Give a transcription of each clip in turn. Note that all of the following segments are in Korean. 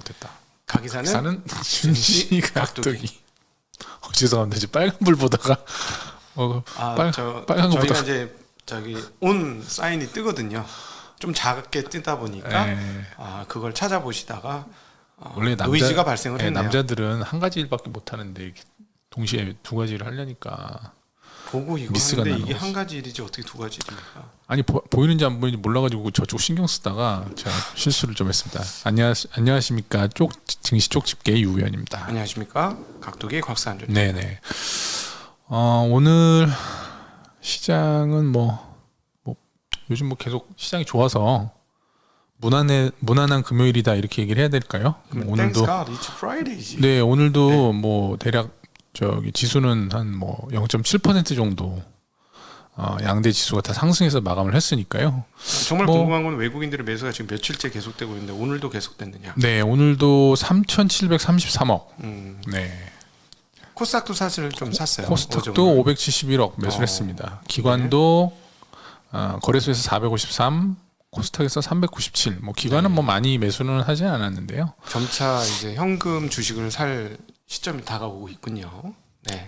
됐다. 가기사는 준씨 각도기. 죄송합니다. 이제 빨간불 보다가 빨간 거 저희가 보다가 이제 저기 온 사인이 뜨거든요. 좀 작게 뜨다 보니까 그걸 찾아보시다가 원래 노이즈가 발생을 했네요. 남자들은 한 가지 일밖에 못 하는데 이렇게 동시에 두 가지를 하려니까 보고 이거 하는데 이게 한 가지 일이지 어떻게 두 가지 일입니까? 아니 보이는지 안 보이는지 몰라가지고 저쪽 신경 쓰다가 제가 실수를 좀 했습니다. 안녕하십니까 증시 쪽집게 유우현입니다. 안녕하십니까 각도기 곽상준. 네네. 오늘 시장은 요즘 계속 시장이 좋아서 무난한 금요일이다 이렇게 얘기를 해야 될까요? 오늘도 It's Friday지. 네, 오늘도 대략 지수는 한 0.7% 정도 양대 지수가 다 상승해서 마감을 했으니까요. 정말 궁금한 건 외국인들의 매수가 지금 며칠째 계속되고 있는데 오늘도 계속됐느냐? 네, 오늘도 3,733억. 네. 코스닥도 사실 좀 샀어요. 코스닥도 571억 매수를 했습니다. 기관도 거래소에서 453, 코스닥에서 397. 기관은 많이 매수는 하지 않았는데요. 점차 이제 현금 주식을 살 시점이 다가오고 있군요. 네.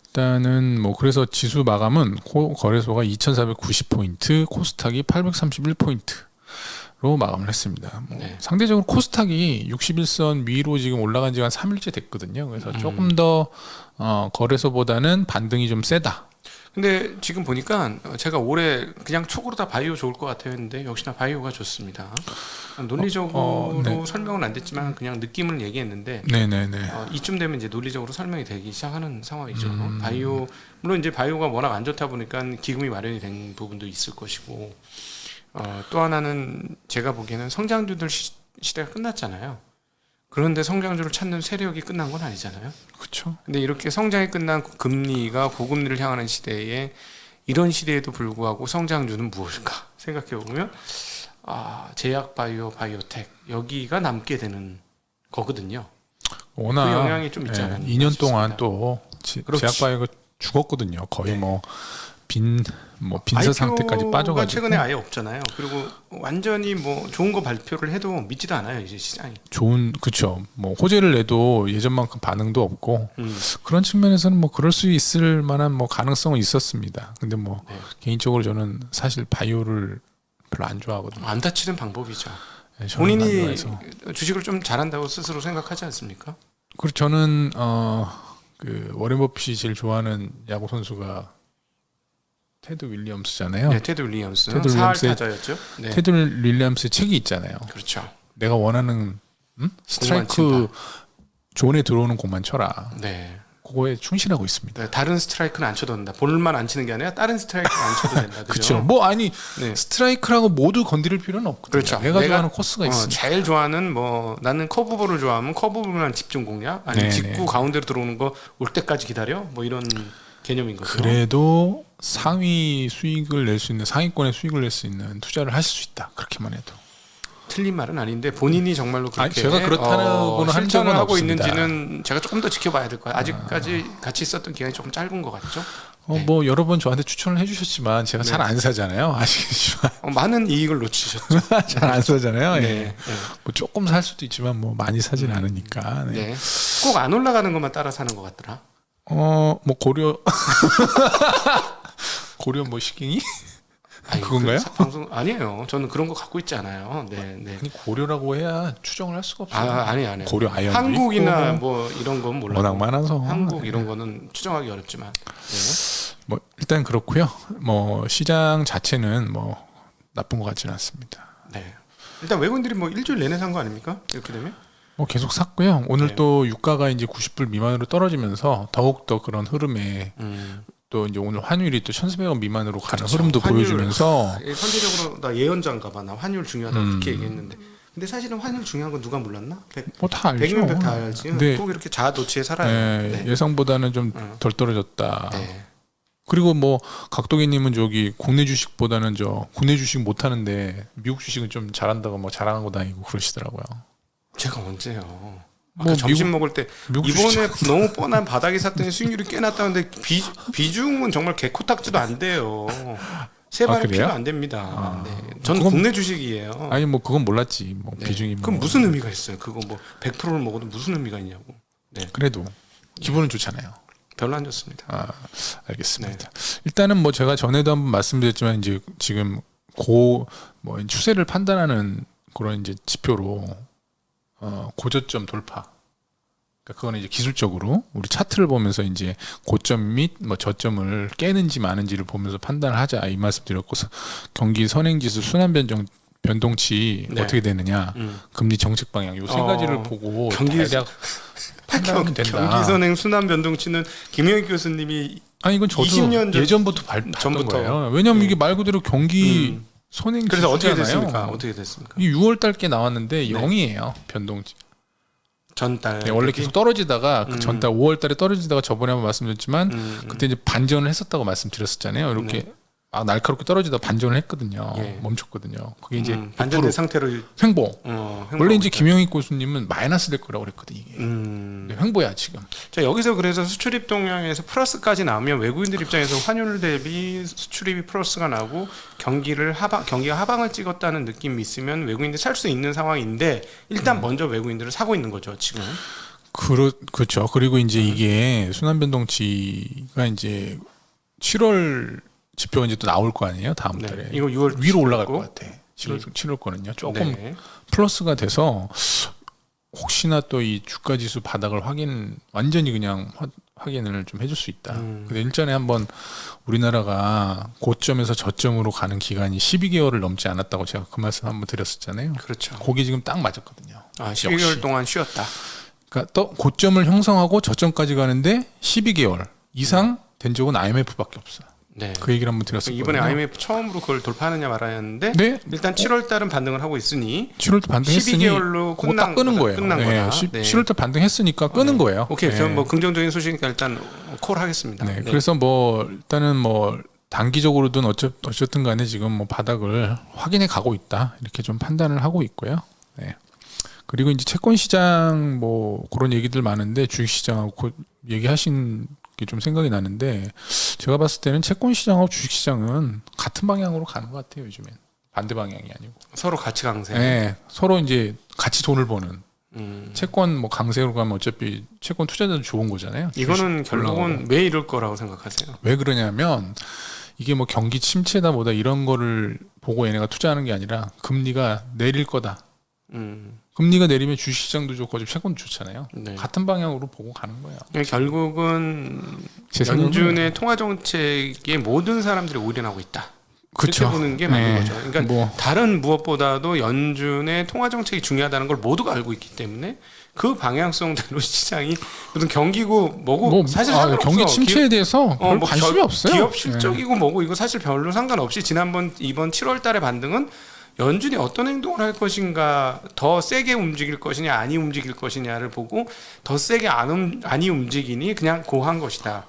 일단은 그래서 지수 마감은 거래소가 2,490포인트, 코스닥이 831포인트로 마감을 했습니다. 상대적으로 코스닥이 61선 위로 지금 올라간 지가 한 3일째 됐거든요. 그래서 조금 더 거래소보다는 반등이 좀 세다. 근데 지금 보니까 제가 올해 그냥 촉으로 다 바이오 좋을 것 같아요 했는데 역시나 바이오가 좋습니다. 논리적으로 네. 설명은 안 됐지만 그냥 느낌을 얘기했는데 이쯤 되면 이제 논리적으로 설명이 되기 시작하는 상황이죠. 바이오 물론 이제 바이오가 워낙 안 좋다 보니까 기금이 마련이 된 부분도 있을 것이고 또 하나는 제가 보기에는 성장주들 시대가 끝났잖아요. 그런데 성장주를 찾는 세력이 끝난 건 아니잖아요. 그렇죠. 근데 이렇게 성장이 끝난 금리가 고금리를 향하는 시대에 이런 시대에도 불구하고 성장주는 무엇일까 생각해 보면 제약 바이오, 바이오텍 여기가 남게 되는 거거든요. 워낙 그 영향이 좀 있지 않았나 2년 동안 또 제약 바이오가 죽었거든요. 거의 빈사 상태까지 빠져가지고 최근에 아예 없잖아요. 그리고 완전히 좋은 거 발표를 해도 믿지도 않아요 이제 시장이. 그렇죠. 호재를 내도 예전만큼 반응도 없고 그런 측면에서는 그럴 수 있을 만한 가능성은 있었습니다. 근데 개인적으로 저는 사실 바이오를 별로 안 좋아하거든요. 안 다치는 방법이죠. 네, 본인이 주식을 좀 잘한다고 스스로 생각하지 않습니까? 그리고 저는 워렌 버핏이 제일 좋아하는 야구 선수가 테드 윌리엄스잖아요. 네, 테드 윌리엄스는 4할 타자였죠. 네. 테드 윌리엄스의 책이 있잖아요. 그렇죠. 내가 원하는 스트라이크 존에 들어오는 공만 쳐라. 네. 그거에 충실하고 있습니다. 네, 다른 스트라이크는 안 쳐도 된다. 볼만 안 치는 게 아니라 다른 스트라이크는 안 쳐도 된다. 그렇죠. 스트라이크라고 모두 건드릴 필요는 없거든요. 그렇죠. 내가 좋아하는 코스가 있습니다. 제일 좋아하는 나는 커브볼을 좋아하면 커브볼만 집중 공략, 아니면 직구 가운데로 들어오는 거 올 때까지 기다려. 이런 개념인 거죠. 그래도 상위 수익을 낼 수 있는 상위권의 수익을 낼 수 있는 투자를 하실 수 있다. 그렇게만 해도. 틀린 말은 아닌데 본인이 정말로 그렇게 제가 그렇다고는 한 적은 실천을 하고 없습니다. 있는지는 제가 조금 더 지켜봐야 될 거예요. 아직까지 같이 있었던 기간이 조금 짧은 것 같죠? 여러 번 저한테 추천을 해주셨지만 제가 잘 안 사잖아요. 아시겠지만 많은 이익을 놓치셨죠. 잘 안 사잖아요. 네. 조금 살 수도 있지만 많이 사진 않으니까. 꼭 안 올라가는 것만 따라 사는 것 같더라. 고려 시갱이? 그건가요? 방송 아니에요. 저는 그런 거 갖고 있지 않아요. 네. 아니 고려라고 해야 추정을 할 수가 없어요. 아니. 고려 아이언도 한국이나 있고, 이런 건 몰라요. 워낙 많아서 한국 이런 거는 추정하기 어렵지만. 일단 그렇고요. 시장 자체는 나쁜 것 같지는 않습니다. 네. 일단 외국인들이 일주일 내내 산 거 아닙니까? 이렇게 되면? 계속 샀고요. 오늘 또 유가가 이제 90불 미만으로 떨어지면서 더욱 더 그런 흐름에 또 이제 오늘 환율이 또 1,400원 미만으로 가는 흐름도 보여주면서 선제적으로 나 예언자인가 봐. 나 환율 중요하다고 그렇게 얘기했는데. 근데 사실은 환율 중요한 건 누가 몰랐나? 다 알죠. 100명 100 다 알지. 근데 꼭 이렇게 자아도취에 살아요. 예상보다는 좀 덜 떨어졌다. 그리고 각도기님은 국내 주식보다는 국내 주식 못 하는데 미국 주식은 좀 잘한다고 자랑하고 다니고 그러시더라고요. 제가 언제요? 점심 먹을 때 이번에 너무 뻔한 바닥에 샀더니 수익률이 꽤 났다는데 비중은 정말 개코딱지도 안 돼요. 세 발이 그래요? 피가 안 됩니다. 네. 전 그건- 국내 주식이에요. 아니 뭐 그건 몰랐지. 뭐 네. 비중이 그럼 뭐. 무슨 의미가 있어요? 그거 뭐 100%를 먹어도 무슨 의미가 있냐고. 네. 그래도 기분은 좋잖아요. 별로 안 좋습니다. 알겠습니다. 일단은 뭐 제가 전에도 한번 말씀드렸지만 이제 지금 뭐 추세를 판단하는 그런 이제 지표로 고저점 돌파. 그러니까 그거는 이제 기술적으로 우리 차트를 보면서 이제 고점 및 뭐 저점을 깨는지 마는지를 보면서 판단을 하자 이 말씀드렸고 경기 선행지수 순환 변동치 네. 어떻게 되느냐, 금리 정책 방향 요 세 가지를 보고 경기 대략 판단하면 된다. 경기선행 순환 변동치는 김영익 교수님이 아니 이건 저도 20년 예전부터 봤던 전부터. 거예요. 왜냐하면 이게 말 그대로 경기 선행 그래서 어떻게 지수잖아요. 됐습니까? 어떻게 됐습니까? 이 6월 달께 나왔는데 0이에요. 변동치. 전달. 네, 원래 계속 떨어지다가 그 전달 5월 달에 떨어지다가 저번에 한번 말씀드렸지만 그때 이제 반전을 했었다고 말씀드렸었잖아요. 이렇게 날카롭게 떨어지다 반전을 했거든요. 예. 멈췄거든요. 그게 이제 반전된 9% 상태로 횡보. 원래 이제 있다. 김영익 교수님은 마이너스 될 거라고 그랬거든요. 이게. 네. 횡보야 지금. 자, 여기서 그래서 수출입 동향에서 플러스까지 나오면 외국인들 입장에서 환율 대비 수출입이 플러스가 나고 경기가 하방을 찍었다는 느낌이 있으면 외국인들이 살 수 있는 상황인데 일단 먼저 외국인들을 사고 있는 거죠 지금. 그렇죠. 그리고 이제 이게 순환 변동치가 이제 7월 지표가 이제 또 나올 거 아니에요 다음 달에. 네. 이거 6월 위로 올라갈 것 같아. 7월 거는요. 조금 플러스가 돼서 혹시나 또 이 주가 지수 바닥을 완전히 그냥 확인을 좀 해줄 수 있다. 근데 일전에 한번 우리나라가 고점에서 저점으로 가는 기간이 12개월을 넘지 않았다고 제가 그 말씀 한번 드렸었잖아요. 그렇죠. 거기 지금 딱 맞았거든요. 12개월 역시. 동안 쉬었다. 그러니까 또 고점을 형성하고 저점까지 가는데 12개월 이상 된 적은 IMF밖에 없어. 네. 그 얘기를 한번 드렸었거든요. 이번에 IMF 처음으로 그걸 돌파하느냐 말았는데 네. 일단 7월 달은 반등을 하고 있으니 7월 달 반등했으니 12개월로 그거 딱 끄는 거예요. 끝난 네, 거다. 7월 달 반등했으니까 끄는 거예요. 오케이. 네. 저는 뭐 긍정적인 소식이니까 일단 콜하겠습니다. 네. 그래서 뭐 일단은 뭐 단기적으로든 어쨌든 간에 지금 뭐 바닥을 확인해 가고 있다. 이렇게 좀 판단을 하고 있고요. 네. 그리고 이제 채권 시장 뭐 그런 얘기들 많은데 주식 시장하고 얘기하신 게 좀 생각이 나는데 제가 봤을 때는 채권 시장하고 주식 시장은 같은 방향으로 가는 것 같아요. 요즘엔 반대 방향이 아니고 서로 같이 강세. 네, 서로 이제 같이 돈을 버는 채권 뭐 강세로 가면 어차피 채권 투자자도 좋은 거잖아요. 이거는 주식 결국은 올라가고. 왜 이럴 거라고 생각하세요? 왜 그러냐면 이게 뭐 경기 침체다 뭐다 이런 거를 보고 얘네가 투자하는 게 아니라 금리가 내릴 거다. 금리가 내리면 주식시장도 좋고 채권도 좋잖아요. 네. 같은 방향으로 보고 가는 거예요. 결국은 제 생각은 연준의 통화 정책에 모든 사람들이 올인하고 있다. 그렇죠. 그렇게 보는 게 맞는 네. 거죠. 그러니까 뭐 다른 무엇보다도 연준의 통화 정책이 중요하다는 걸 모두가 알고 있기 때문에 그 방향성대로 시장이 무슨 경기고 뭐고 사실 상관없어. 경기 침체에 대해서 별 뭐 관심이 없어요. 기업 실적이고 뭐고 이거 사실 별로 상관없이 이번 7월 달의 반등은 연준이 어떤 행동을 할 것인가, 더 세게 움직일 것이냐 아니 움직일 것이냐를 보고 더 세게 아니 움직이니 그냥 고한 것이다.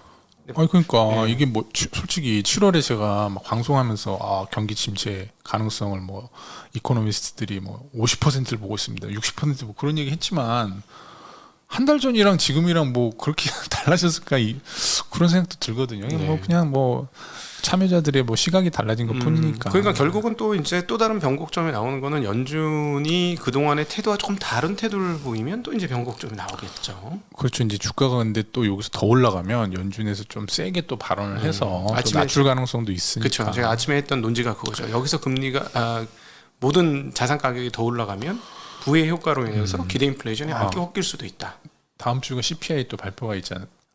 아니 그러니까 이게 뭐 솔직히 7월에 제가 막 방송하면서 경기 침체 가능성을 뭐 이코노미스트들이 뭐 50%를 보고 있습니다. 60% 뭐 그런 얘기 했지만 한 달 전이랑 지금이랑 뭐 그렇게 달라졌을까 그런 생각도 들거든요. 뭐 그냥 뭐 참여자들의 뭐 시각이 달라진 것 뿐이니까. 그러니까 결국은 또 이제 또 다른 변곡점이 나오는 거는 연준이 그동안의 태도와 조금 다른 태도를 보이면 또 이제 변곡점이 나오겠죠. 그렇죠. 이제 주가가 근데 또 여기서 더 올라가면 연준에서 좀 세게 또 발언을 해서 또 낮출 가능성도 있으니까. 그렇죠. 제가 아침에 했던 논지가 그거죠. 여기서 금리가 모든 자산 가격이 더 올라가면 부의 효과로 인해서 기대 인플레이션이 안겨 꺾일 수도 있다. 다음 주가 CPI 또 발표가 있지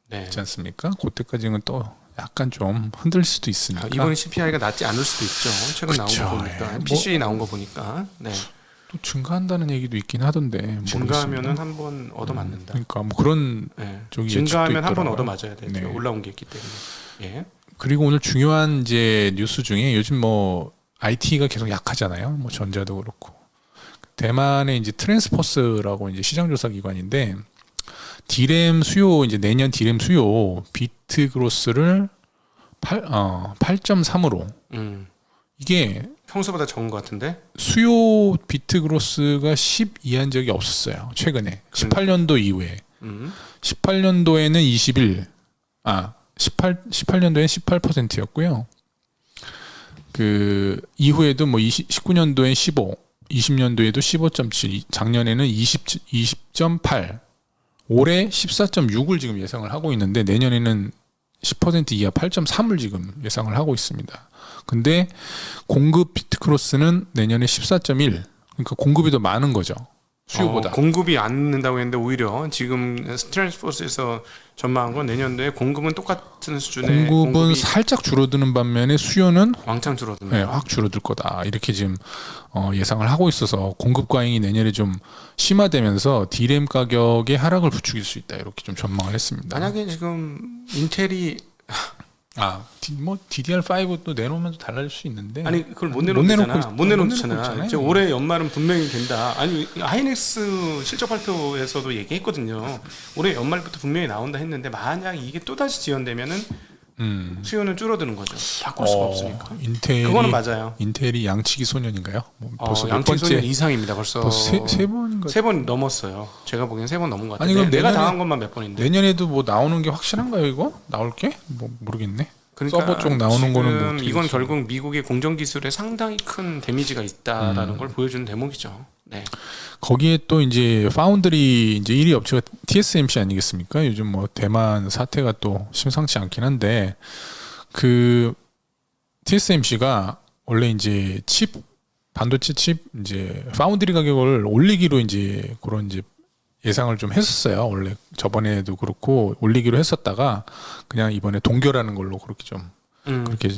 네. 않습니까? 그때까지는 또 약간 좀 흔들릴 수도 있으니까. 이번에 CPI가 낮지 않을 수도 있죠. 최근 나온 거 보니까. PCE 나온 거 보니까. 네. 또 증가한다는 얘기도 있긴 하던데. 증가하면은 한번 얻어맞는다. 그러니까 뭐 그런 쪽이 증가하면 한번 얻어맞아야 되죠. 네. 올라온 게 있기 때문에. 예. 그리고 오늘 중요한 이제 뉴스 중에 요즘 뭐 IT가 계속 약하잖아요. 뭐 전자도 그렇고. 대만의 이제 트랜스퍼스라고 이제 시장조사 기관인데 디램 수요 이제 내년 디램 수요 비트 그로스를 8.3으로 이게 평소보다 적은 것 같은데 수요 비트 그로스가 10 이한 적이 없었어요. 최근에 18년도 이후에 18년도에는 18년도에는 18%였고요. 그 이후에도 뭐 19년도엔 15, 20년도에도 15.7, 작년에는 20.8, 올해 14.6을 지금 예상을 하고 있는데 내년에는 10% 이하 8.3을 지금 예상을 하고 있습니다. 근데 공급 비트크로스는 내년에 14.1, 그러니까 공급이 더 많은 거죠. 수요보다. 공급이 안 는다고 했는데 오히려 지금 스트랜스포스에서 전망한 건 내년도에 공급은 똑같은 수준의 공급은 살짝 줄어드는 반면에 수요는 왕창 줄어든다. 네, 확 줄어들 거다. 이렇게 지금 예상을 하고 있어서 공급 과잉이 내년에 좀 심화되면서 D램 가격의 하락을 부추길 수 있다. 이렇게 좀 전망을 했습니다. 만약에 지금 인텔이 뭐 DDR5도 내놓으면 달라질 수 있는데 아니 그걸 못 내놓잖아. 못 내놓잖아. 이제 올해 연말은 분명히 된다. 아니 하이닉스 실적 발표에서도 얘기했거든요. 올해 연말부터 분명히 나온다 했는데 만약 이게 또 다시 지연되면은 수요는 줄어드는 거죠. 바꿀 수가 없으니까. 그거는 맞아요. 인텔이 양치기 소년인가요? 벌써 양치기 소년 이상입니다. 벌써 세 번인가? 3번 넘었어요. 제가 보기엔 3번 넘은 것 같아요. 아니, 그럼 내가 당한 것만 몇 번인데. 내년에도 뭐 나오는 게 확실한가요? 이거 나올 게? 뭐 모르겠네. 그러니까 서버 쪽 나오는 거는 뭐 이건 결국 미국의 공정 기술에 상당히 큰 데미지가 있다라는 걸 보여주는 대목이죠. 네. 거기에 또 이제 파운드리 이제 1위 업체가 TSMC 아니겠습니까? 요즘 뭐 대만 사태가 또 심상치 않긴 한데 그 TSMC가 원래 이제 반도체 칩 이제 파운드리 가격을 올리기로 이제 그런 이제 예상을 좀 했었어요. 원래 저번에도 그렇고 올리기로 했었다가 그냥 이번에 동결하는 걸로 그렇게 좀 그렇게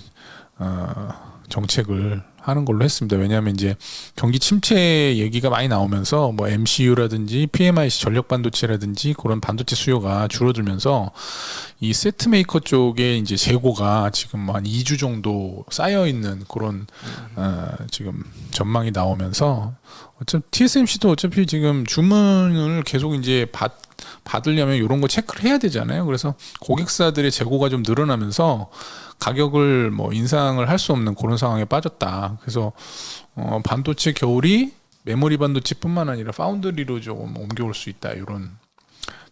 정책을 하는 걸로 했습니다. 왜냐하면 이제 경기 침체 얘기가 많이 나오면서 뭐 MCU라든지 PMIC 전력 반도체라든지 그런 반도체 수요가 줄어들면서 이 세트 메이커 쪽에 이제 재고가 지금 뭐 한 2주 정도 쌓여 있는 그런 지금 전망이 나오면서 TSMC도 어차피 지금 주문을 계속 이제 받으려면 이런 거 체크를 해야 되잖아요. 그래서 고객사들의 재고가 좀 늘어나면서 가격을 뭐 인상을 할 수 없는 그런 상황에 빠졌다. 그래서 반도체 겨울이 메모리 반도체뿐만 아니라 파운드리로 좀 옮겨올 수 있다. 이런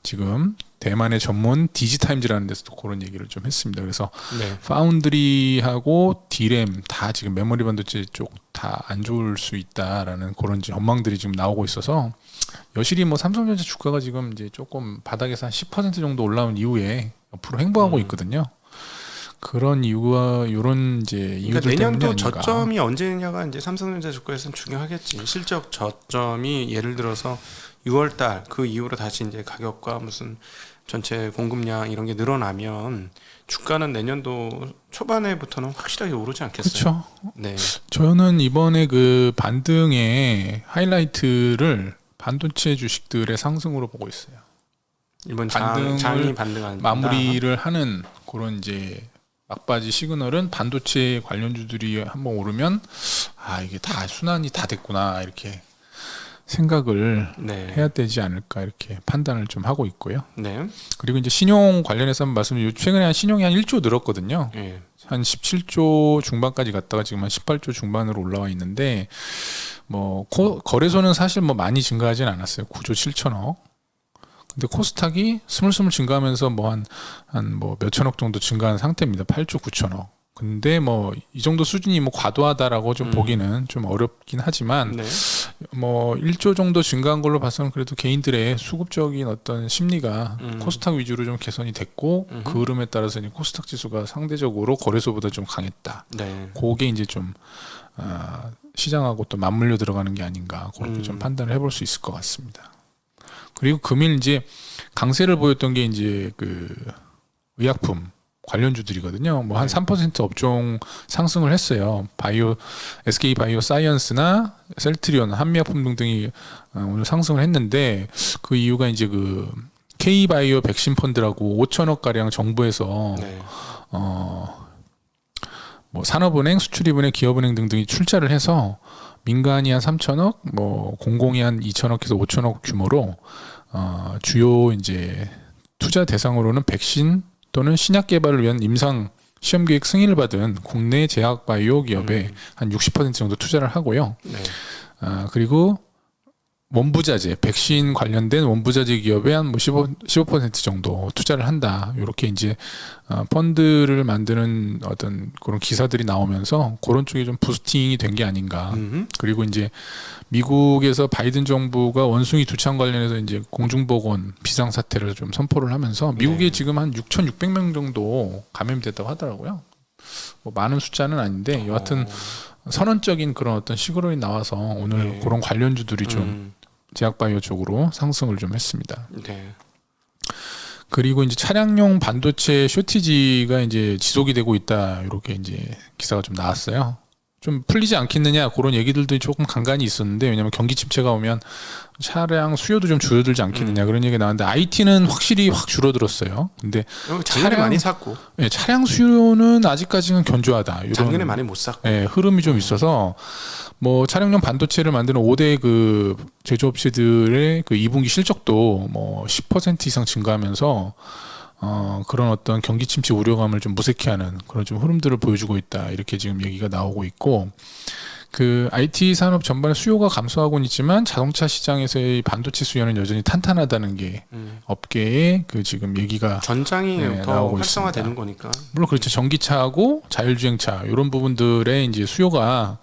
지금 대만의 전문 디지타임즈라는 데서도 그런 얘기를 좀 했습니다. 그래서 네. 파운드리하고 D램 다 지금 메모리 반도체 쪽 다 안 좋을 수 있다라는 그런 전망들이 지금 나오고 있어서 여실히 뭐 삼성전자 주가가 지금 이제 조금 바닥에서 한 10% 정도 올라온 이후에 옆으로 횡보하고 있거든요. 그런 이유가 이런 이제 이유들 그러니까 내년도 때문이 아닌가. 저점이 언제냐가 이제 삼성전자 주가에서는 중요하겠지. 실적 저점이 예를 들어서 6월달 그 이후로 다시 이제 가격과 무슨 전체 공급량 이런 게 늘어나면 주가는 내년도 초반에부터는 확실하게 오르지 않겠어요? 그렇죠. 네. 저는 이번에 그 반등의 하이라이트를 반도체 주식들의 상승으로 보고 있어요. 이번 장이 반등하는 마무리를 하는 그런 이제 막바지 시그널은 반도체 관련주들이 한번 오르면 이게 다 순환이 다 됐구나 이렇게 생각을 해야 되지 않을까 이렇게 판단을 좀 하고 있고요. 네. 그리고 이제 신용 관련해서 한번 말씀드리면 최근에 한 신용이 한 1조 늘었거든요. 네. 한 17조 중반까지 갔다가 지금 한 18조 중반으로 올라와 있는데 뭐 거래소는 사실 뭐 많이 증가하진 않았어요. 9조 7천억. 근데 코스닥이 스물스물 증가하면서 뭐 한 뭐 몇천억 정도 증가한 상태입니다. 8조 9천억. 근데 뭐 이 정도 수준이 뭐 과도하다라고 좀 보기는 좀 어렵긴 하지만 네. 뭐 1조 정도 증가한 걸로 봐서는 그래도 개인들의 수급적인 어떤 심리가 코스닥 위주로 좀 개선이 됐고 그 흐름에 따라서 이제 코스닥 지수가 상대적으로 거래소보다 좀 강했다. 네. 그게 이제 좀 시장하고 또 맞물려 들어가는 게 아닌가 그렇게 좀 판단을 해볼 수 있을 것 같습니다. 그리고 금일 이제 강세를 보였던 게 이제 그 의약품 관련주들이거든요. 뭐 한 3% 업종 상승을 했어요. SK 바이오 사이언스나 셀트리온, 한미약품 등등이 오늘 상승을 했는데 그 이유가 이제 그 K 바이오 백신 펀드라고 5천억 가량 정부에서 뭐 산업은행, 수출입은행, 기업은행 등등이 출자를 해서 민간이 한 3천억, 뭐 공공이 한 2천억에서 5천억 규모로 주요 이제 투자 대상으로는 백신 또는 신약 개발을 위한 임상 시험 계획 승인을 받은 국내 제약 바이오 기업에 한 60% 정도 투자를 하고요. 네. 그리고 원부자재, 백신 관련된 원부자재 기업에 한 뭐 15% 정도 투자를 한다. 이렇게 이제 펀드를 만드는 어떤 그런 기사들이 나오면서 그런 쪽에 좀 부스팅이 된 게 아닌가. 그리고 이제 미국에서 바이든 정부가 원숭이 두창 관련해서 이제 공중보건 비상사태를 좀 선포를 하면서 미국에 지금 한 6,600명 정도 감염됐다고 하더라고요. 뭐 많은 숫자는 아닌데 여하튼 선언적인 그런 어떤 시그널이 나와서 오늘 그런 관련주들이 좀 제약바이오 쪽으로 상승을 좀 했습니다. 네. 그리고 이제 차량용 반도체 쇼티지가 이제 지속이 되고 있다. 이렇게 이제 기사가 좀 나왔어요. 좀 풀리지 않겠느냐 그런 얘기들도 조금 간간히 있었는데 왜냐하면 경기 침체가 오면 차량 수요도 좀 줄어들지 않겠느냐 그런 얘기가 나왔는데 IT는 확실히 확 줄어들었어요. 근데 작년에 많이 샀고, 네, 차량 수요는 아직까지는 견조하다. 이런, 작년에 많이 못 샀고, 네, 흐름이 좀 있어서 뭐 차량용 반도체를 만드는 5대 그 제조업체들의 그 2분기 실적도 뭐 10% 이상 증가하면서 그런 어떤 경기 침체 우려감을 좀 무색해하는 그런 좀 흐름들을 보여주고 있다. 이렇게 지금 얘기가 나오고 있고 그 IT 산업 전반의 수요가 감소하고는 있지만 자동차 시장에서의 반도체 수요는 여전히 탄탄하다는 게 업계의 그 지금 얘기가 전장이 더 나오고 활성화되는 있습니다. 거니까. 물론 그렇죠. 전기차하고 자율주행차 이런 부분들의 이제 수요가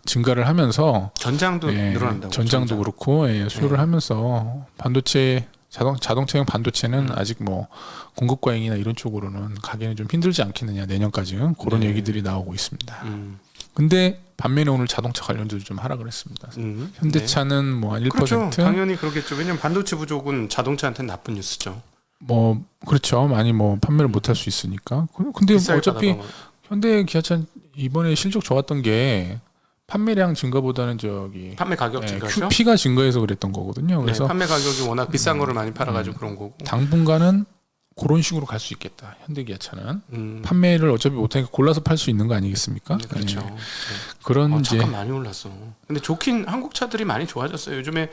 증가를 하면서 전장도 늘어난다고. 전장도 전장. 그렇고 수요를 하면서 반도체 자동차용 반도체는 아직 뭐 공급 과잉이나 이런 쪽으로는 가기는 좀 힘들지 않겠느냐 내년까지는 그런 얘기들이 나오고 있습니다. 근데 반면에 오늘 자동차 관련주도 좀 하락을 했습니다. 현대차는 뭐 한 1%. 그렇죠. 당연히 그렇겠죠. 왜냐하면 반도체 부족은 자동차한테는 나쁜 뉴스죠. 뭐 그렇죠. 많이 뭐 판매를 못할 수 있으니까. 근데 뭐 어차피 현대 기아차 이번에 실적 좋았던 게 판매량 증가보다는 판매 가격 증가죠. QP가 증가해서 그랬던 거거든요. 그래서 판매 가격이 워낙 비싼 거를 많이 팔아가지고 그런 거고. 당분간은 그런 식으로 갈 수 있겠다. 현대기아차는 판매를 어차피 못하니까 골라서 팔 수 있는 거 아니겠습니까? 그렇죠. 네. 그런 이제 잠깐 많이 올랐어. 근데 좋긴 한국 차들이 많이 좋아졌어요. 요즘에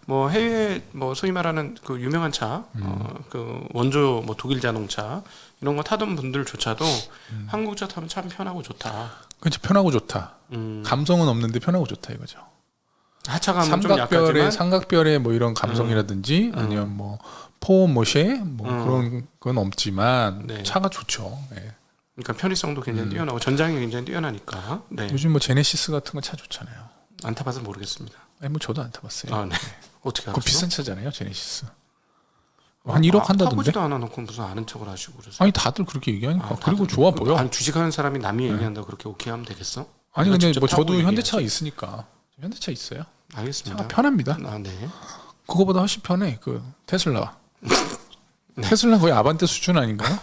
뭐 해외 뭐 소위 말하는 그 유명한 차, 그 원조 뭐 독일 자동차 이런 거 타던 분들조차도 한국 차 타면 참 편하고 좋다. 그렇지 편하고 좋다. 감성은 없는데 편하고 좋다 이거죠. 하차감은 좀 약하지만 삼각별의 뭐 이런 감성이라든지 아니면 뭐 포모쉐 뭐 그런 건 없지만 차가 좋죠. 네. 그러니까 편의성도 굉장히 뛰어나고 전장이 굉장히 뛰어나니까. 네. 요즘 뭐 제네시스 같은 거 차 좋잖아요. 안 타봐서 모르겠습니다. 아니 뭐 저도 안 타봤어요. 아, 네. 어떻게 그 알았어? 비싼 차잖아요, 제네시스. 한 1억 한다던데. 타보지도 않아놓고 무슨 아는 척을 하시고 그래서. 아니 다들 그렇게 얘기하니까. 그리고 좋아 보여. 아니 주식하는 사람이 남이 얘기한다고 그렇게 오케이 하면 되겠어? 아니 근데 뭐 저도 현대차가 있으니까. 현대차 있어요. 알겠습니다. 차가 편합니다. 아, 네. 그거보다 훨씬 편해. 그 테슬라. 테슬라 거의 아반떼 수준 아닌가요?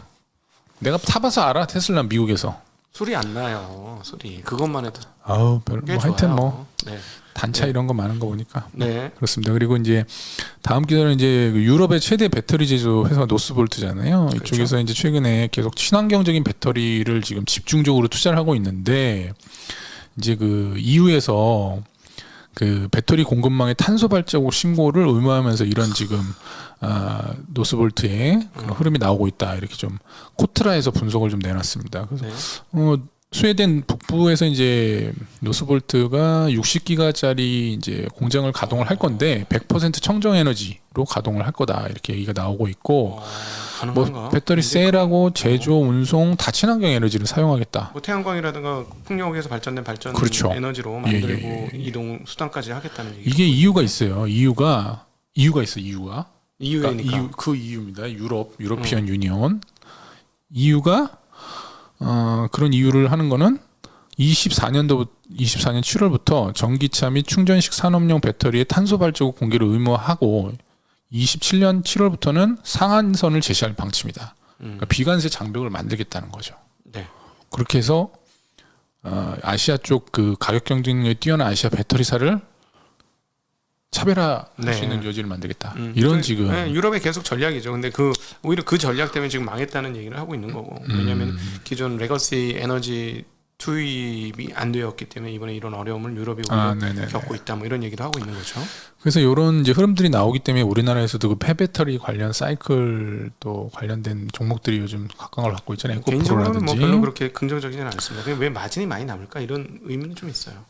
내가 타봐서 알아. 테슬라 미국에서. 소리 안 나요. 소리. 그것만 해도. 아우 별로. 뭐 하여튼 뭐 네. 단차 이런 거 많은 거 보니까. 네. 그렇습니다. 그리고 이제 다음 기사는 이제 유럽의 최대 배터리 제조 회사 노스볼트잖아요. 그렇죠. 이쪽에서 이제 최근에 계속 친환경적인 배터리를 지금 집중적으로 투자를 하고 있는데 이제 그 EU에서 그 배터리 공급망의 탄소 발자국 신고를 의무화하면서 이런 지금 노스볼트의 그런 흐름이 나오고 있다. 이렇게 좀 코트라에서 분석을 좀 내놨습니다. 그래서 스웨덴 북부에서 이제 노스볼트가 60기가짜리 이제 공장을 가동을 할 건데 100% 청정 에너지로 가동을 할 거다. 이렇게 얘기가 나오고 있고 뭐 배터리 셀하고 제조, 운송 다 친환경 에너지를 사용하겠다. 뭐 태양광이라든가 풍력에서 발전된 그렇죠. 에너지로 만들고 이동 수단까지 하겠다는 얘기죠. 이게 이유가 있어요. 이유가 있어. 이유가. EU니까. 그 이유입니다. 유로피언 유니온. 이유가 그런 이유를 하는 거는 24년 7월부터 전기차 및 충전식 산업용 배터리의 탄소 발자국 공개를 의무화하고 27년 7월부터는 상한선을 제시할 방침이다. 그러니까 비관세 장벽을 만들겠다는 거죠. 네. 그렇게 해서 아시아 쪽 그 가격 경쟁력이 뛰어난 아시아 배터리사를 차별화할 수 있는 여지를 만들겠다. 이런 지금 유럽의 계속 전략이죠. 근데 오히려 그 전략 때문에 지금 망했다는 얘기를 하고 있는 거고. 왜냐하면 기존 레거시 에너지 투입이 안 되었기 때문에 이번에 이런 어려움을 유럽이 겪고 있다. 뭐 이런 얘기도 하고 있는 거죠. 그래서 이런 이제 흐름들이 나오기 때문에 우리나라에서도 그 폐배터리 관련 사이클 또 관련된 종목들이 요즘 각광을 받고 있잖아요. 개인적으로는 뭐 별로 그렇게 긍정적이지는 않습니다. 왜 마진이 많이 남을까 이런 의미는 좀 있어요.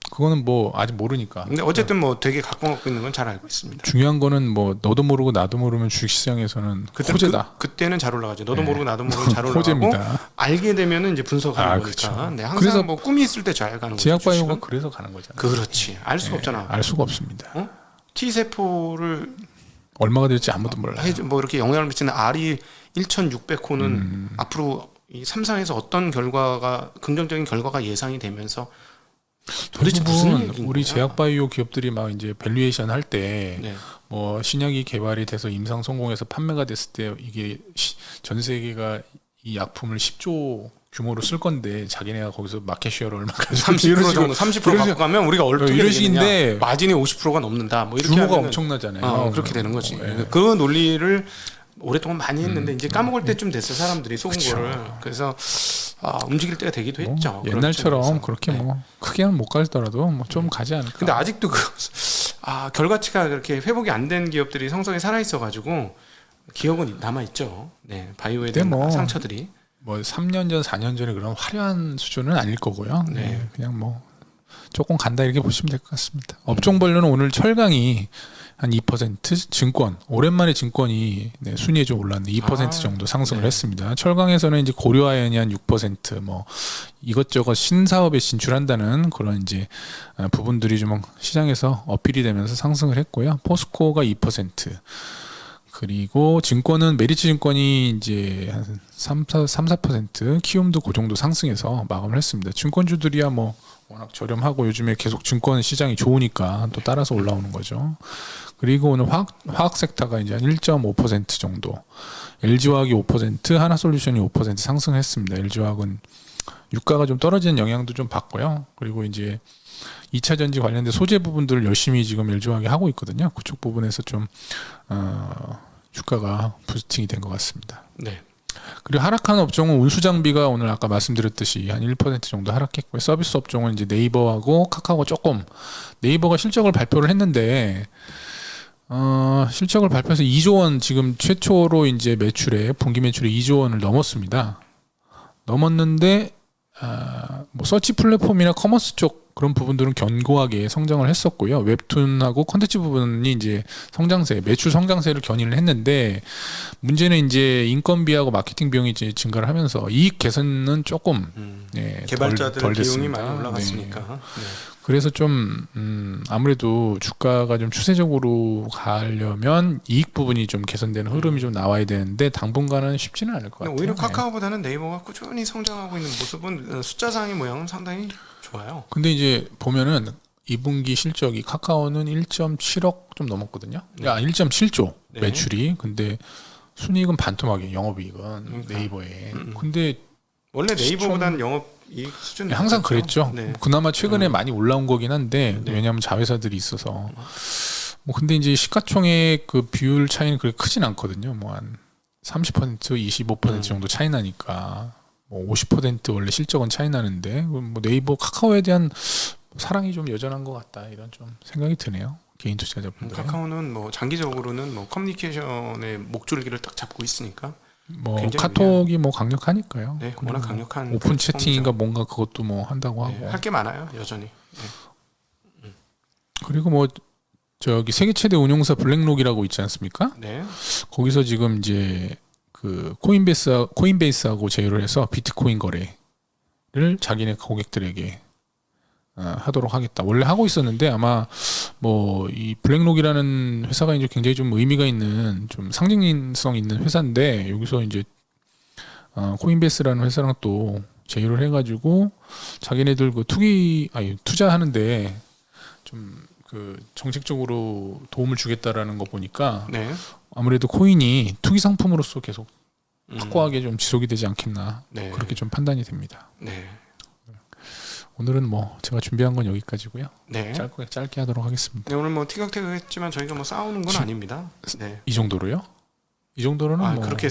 그거는 뭐 아직 모르니까. 근데 어쨌든 뭐 되게 갖고 있는 건 잘 알고 있습니다. 중요한 거는 뭐 너도 모르고 나도 모르면 주식시장에서는 호재다. 그때는 잘 올라가죠. 너도 모르고 나도 모르고 잘 올라가고 호재입니다. 알게 되면은 이제 분석하는 거니까. 그렇죠. 네, 항상 그래서 뭐 꿈이 있을 때 잘 가는 거죠. 제약바이오가 그래서 가는 거잖아요. 그렇지. 알 수가 없잖아. 알 수가 없습니다. T 세포를 얼마가 될지 아무도 몰라요. 뭐 이렇게 영향을 미치는 R이 1,600호는 앞으로 이 삼상에서 어떤 결과가 긍정적인 결과가 예상이 되면서 도대체 무슨 얘기인 우리 거야? 제약바이오 기업들이 막 이제 밸류에이션 할 때 네. 뭐 신약이 개발이 돼서 임상 성공해서 판매가 됐을 때 이게 전 세계가 이 약품을 10조 규모로 쓸 건데 자기네가 거기서 마켓 쉐어를 얼마 가지고 30% 정도 30% 갖고 가면 우리가 어떻게 이런 되느냐? 식인데 마진이 50%가 넘는다. 뭐 이렇게 규모가 하면은, 엄청나잖아요. 그렇게 되는 거지. 예. 그 논리를 오랫동안 많이 했는데 이제 까먹을 때쯤 됐어 사람들이 속은 그쵸. 거를. 그래서 움직일 때가 되기도 했죠. 그런 옛날처럼 측면에서. 그렇게 네. 뭐 크게는 못 가더라도 뭐 좀 가지 않을까. 근데 아직도 결과치가 그렇게 회복이 안 된 기업들이 성성에 살아 있어 가지고 기억은 남아 있죠. 네, 바이오에 대한 뭐 상처들이. 뭐 3년 전, 4년 전에 그런 화려한 수준은 아닐 거고요. 네, 그냥 뭐 조금 간다 이렇게 보시면 될 것 같습니다. 업종별로는 오늘 철강이 한 2%, 증권 오랜만에 증권이 순위에 좀 올랐는데 2% 정도 상승을 했습니다. 철강에서는 이제 고려아연이 한 6%, 뭐 이것저것 신사업에 진출한다는 그런 이제 부분들이 좀 시장에서 어필이 되면서 상승을 했고요. 포스코가 2%. 그리고 증권은 메리츠 증권이 이제 한 3-4%, 키움도 그 정도 상승해서 마감을 했습니다. 증권주들이야 뭐 워낙 저렴하고 요즘에 계속 증권 시장이 좋으니까 또 따라서 올라오는 거죠. 그리고 오늘 화학 섹터가 이제 한 1.5% 정도, LG화학이 5%, 하나솔루션이 5% 상승했습니다. LG화학은 유가가 좀 떨어지는 영향도 좀 받고요. 그리고 이제 2차 전지 관련된 소재 부분들을 열심히 지금 LG화학이 하고 있거든요. 그쪽 부분에서 좀 주가가 부스팅이 된 것 같습니다. 네. 그리고 하락한 업종은 운수장비가 오늘 아까 말씀드렸듯이 한 1% 정도 하락했고요. 서비스 업종은 이제 네이버하고 카카오가 조금, 네이버가 실적을 발표를 했는데 실적을 발표해서 2조 원 지금 최초로 이제 분기 매출에 2조 원을 넘었습니다. 넘었는데 뭐 서치 플랫폼이나 커머스 쪽 그런 부분들은 견고하게 성장을 했었고요. 웹툰하고 컨텐츠 부분이 이제 매출 성장세를 견인을 했는데 문제는 이제 인건비하고 마케팅 비용이 이제 증가를 하면서 이익 개선은 조금 개발자들 덜 비용이 됐습니다. 많이 올라갔으니까. 네. 그래서 좀 아무래도 주가가 좀 추세적으로 가려면 이익 부분이 좀 개선되는 흐름이 좀 나와야 되는데 당분간은 쉽지는 않을 것 같아요. 오히려 카카오보다는 네이버가 꾸준히 성장하고 있는 모습은 숫자상의 모양은 상당히 좋아요. 근데 이제 보면은 2분기 실적이 카카오는 1.7억 좀 넘었거든요. 1.7조 매출이. 근데 순이익은 반토막이에요. 영업이익은 네이버에. 근데 원래 네이버보다는 영업이익 수준이 항상 그랬죠. 네. 그나마 최근에 많이 올라온 거긴 한데 왜냐하면 자회사들이 있어서. 뭐 근데 이제 시가총액 그 비율 차이는 그렇게 크진 않거든요. 뭐 한 30%, 25% 정도 차이 나니까. 뭐 50% 원래 실적은 차이 나는데 뭐 네이버 카카오에 대한 사랑이 좀 여전한 것 같다 이런 좀 생각이 드네요. 개인 투자자분들. 카카오는 뭐 장기적으로는 뭐 커뮤니케이션의 목줄기를 딱 잡고 있으니까 뭐 카톡이 뭐 강력하니까요. 네, 워낙 강력한 오픈 채팅인가 뭔가 그것도 뭐 한다고 하고. 할 게 많아요 여전히. 네. 그리고 뭐 저기 세계 최대 운용사 블랙록이라고 있지 않습니까? 네. 거기서 지금 이제 그 코인베이스하고 제휴를 해서 비트코인 거래를 자기네 고객들에게 하도록 하겠다. 원래 하고 있었는데 아마 뭐 이 블랙록이라는 회사가 이제 굉장히 좀 의미가 있는 좀 상징성 있는 회사인데 여기서 이제 코인베이스라는 회사랑 또 제휴를 해가지고 자기네들 그 투자하는데 좀 그 정책적으로 도움을 주겠다라는 거 보니까 아무래도 코인이 투기 상품으로서 계속 확고하게 좀 지속이 되지 않겠나 그렇게 좀 판단이 됩니다. 네. 오늘은 뭐 제가 준비한 건 여기까지고요. 네. 짧게 하도록 하겠습니다. 네, 오늘 뭐 티격태격했지만 저희가 뭐 싸우는 건 아닙니다. 네. 이 정도로요? 이 정도로는 뭐 그렇게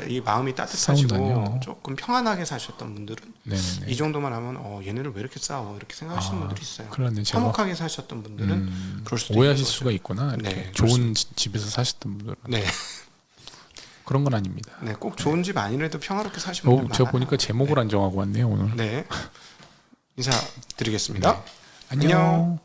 이 마음이 따뜻하시고 조금 평안하게 사셨던 분들은 네네네. 이 정도만 하면 얘네를 왜 이렇게 싸워 이렇게 생각하시는 분들이 있어요. 그런데 화목하게 사셨던 분들은 그럴 수도 오해하실 있는 수가 있구나. 이렇게 네, 좋은 집에서 사셨던 분들은 그런 건 아닙니다. 네, 꼭 좋은 집 아니라도 평화롭게 사시는 분들 많아요. 제가 보니까 제목을 안 정하고 왔네요 오늘. 네, 인사드리겠습니다. 안녕.